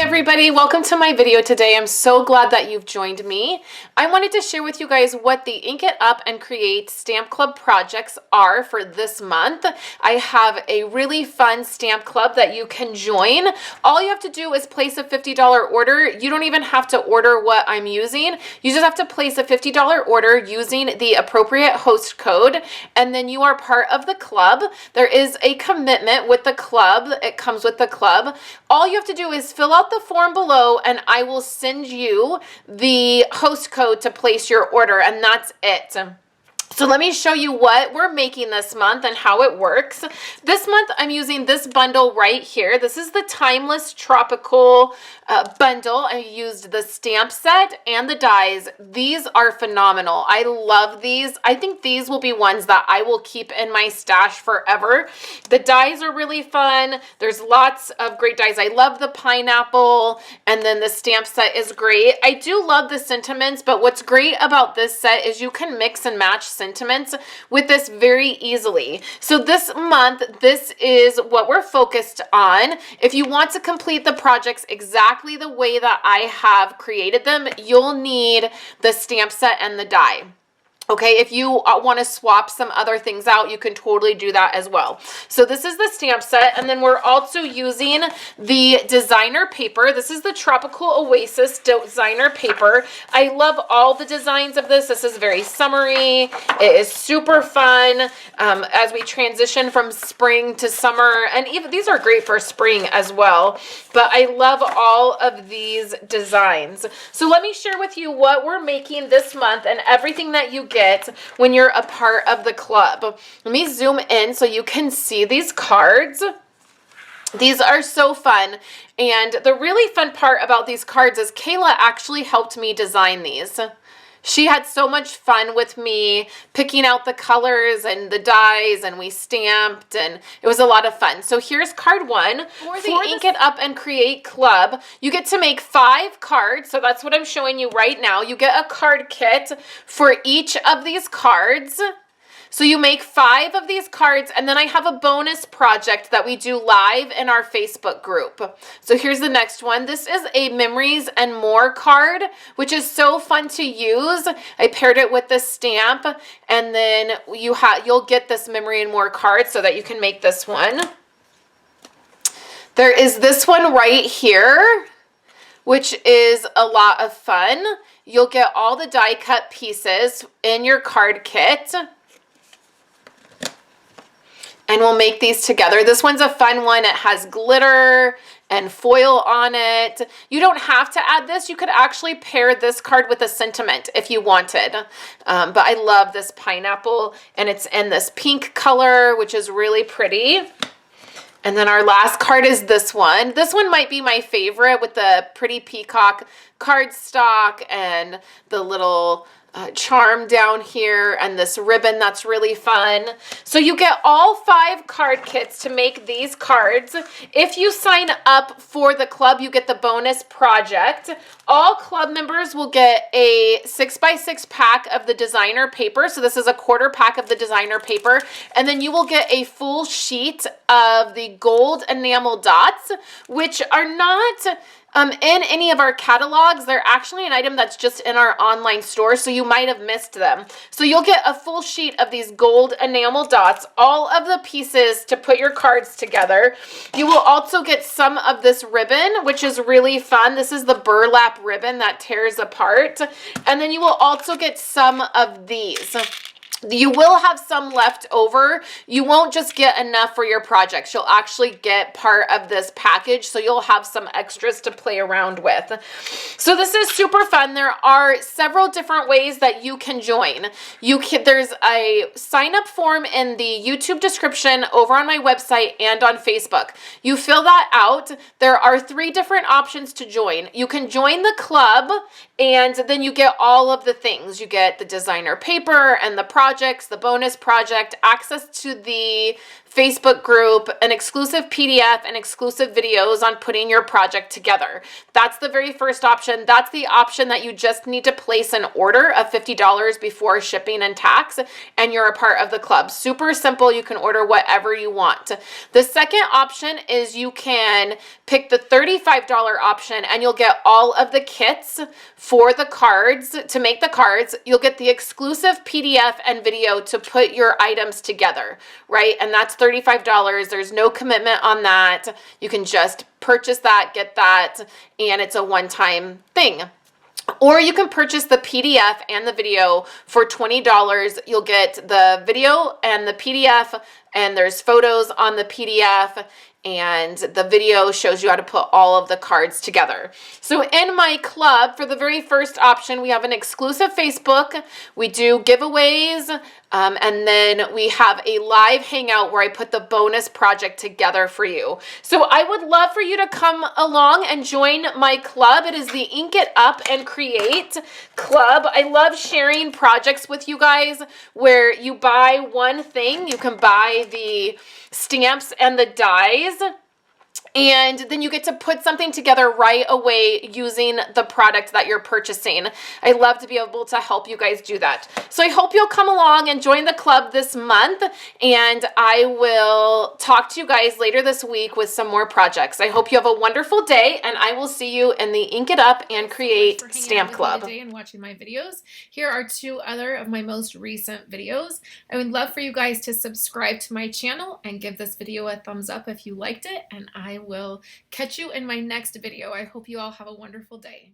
everybody, welcome to my video today. I'm so glad that you've joined me. I wanted to share with you guys what the Ink It Up and Create Stamp Club projects are for this month. I have a really fun stamp club that you can join. All you have to do is place a $50 order. You don't even have to order what I'm using. You just have to place a $50 order using the appropriate host code, and then you are part of the club. There is a commitment with the club. It comes with the club. All you have to do is fill out the form below and I will send you the host code to place your order, and that's it. So let me show you what we're making this month and how it works. This month I'm using this bundle right here. This is the Timeless Tropical bundle. I used the stamp set and the dies. These are phenomenal. I love these. I think these will be ones that I will keep in my stash forever. The dies are really fun. There's lots of great dies. I love the pineapple, and then the stamp set is great. I do love the sentiments, but what's great about this set is you can mix and match sentiments with this very easily. So this month, this is what we're focused on. If you want to complete the projects exactly the way that I have created them, you'll need the stamp set and the die. Okay, if you want to swap some other things out, you can totally do that as well. So this is the stamp set, and then we're also using the designer paper. This is the Tropical Oasis designer paper. I love all the designs of this. This is very summery. It is super fun as we transition from spring to summer, and even these are great for spring as well. But I love all of these designs. So let me share with you what we're making this month and everything that you get when you're a part of the club. Let me zoom in so you can see these cards. These are so fun, and the really fun part about these cards is Kayla actually helped me design these. She had so much fun with me picking out the colors and the dies, and we stamped, and it was a lot of fun. So here's card one. For the Ink It Up and Create Club, you get to make 5 cards. So that's what I'm showing you right now. You get a card kit for each of these cards. So you make 5 of these cards, and then I have a bonus project that we do live in our Facebook group. So here's the next one. This is a Memories and More card, which is so fun to use. I paired it with this stamp, and then you'll get this Memory and More card so that you can make this one. There is this one right here, which is a lot of fun. You'll get all the die cut pieces in your card kit, and we'll make these together. This one's a fun one. It has glitter and foil on it. You don't have to add this. You could actually pair this card with a sentiment if you wanted. But I love this pineapple, and it's in this pink color, which is really pretty. And then our last card is this one. This one might be my favorite, with the pretty peacock cardstock and the little charm down here and this ribbon that's really fun. So you get all 5 card kits to make these cards. If you sign up for the club, you get the bonus project. All club members will get a 6x6 pack of the designer paper. So this is a 1/4 pack of the designer paper. And then you will get a full sheet of the gold enamel dots, which are not in any of our catalogs. They're actually an item that's just in our online store, so you might have missed them. So you'll get a full sheet of these gold enamel dots, all of the pieces to put your cards together. You will also get some of this ribbon, which is really fun. This is the burlap ribbon that tears apart. And then you will also get some of these. You will have some left over. You won't just get enough for your projects. You'll actually get part of this package, so you'll have some extras to play around with. So this is super fun. There are several different ways that you can join. There's a sign-up form in the YouTube description over on my website and on Facebook. You fill that out. There are 3 different options to join. You can join the club, and then you get all of the things. You get the designer paper and the project projects, the bonus project, access to the Facebook group, an exclusive PDF, and exclusive videos on putting your project together. That's the very first option. That's the option that you just need to place an order of $50 before shipping and tax, and you're a part of the club. Super simple. You can order whatever you want. The second option is you can pick the $35 option, and you'll get all of the kits for the cards, to make the cards. You'll get the exclusive PDF and video to put your items together, right? And that's $35. There's no commitment on that. You can just purchase that, get that, and it's a one-time thing. Or you can purchase the PDF and the video for $20. You'll get the video and the PDF, and there's photos on the PDF, and the video shows you how to put all of the cards together. So in my club, for the very first option, we have an exclusive Facebook. We do giveaways, and then we have a live hangout where I put the bonus project together for you. So I would love for you to come along and join my club. It is the Ink It Up and Create Club. I love sharing projects with you guys where you buy one thing. You can buy the stamps and the dies, and then you get to put something together right away using the product that you're purchasing. I love to be able to help you guys do that. So I hope you'll come along and join the club this month, and I will talk to you guys later this week with some more projects. I hope you have a wonderful day, and I will see you in the Ink It Up and Create Stamp Club. Today and watching my videos. Here are 2 other of my most recent videos. I would love for you guys to subscribe to my channel and give this video a thumbs up if you liked it, and I will catch you in my next video. I hope you all have a wonderful day.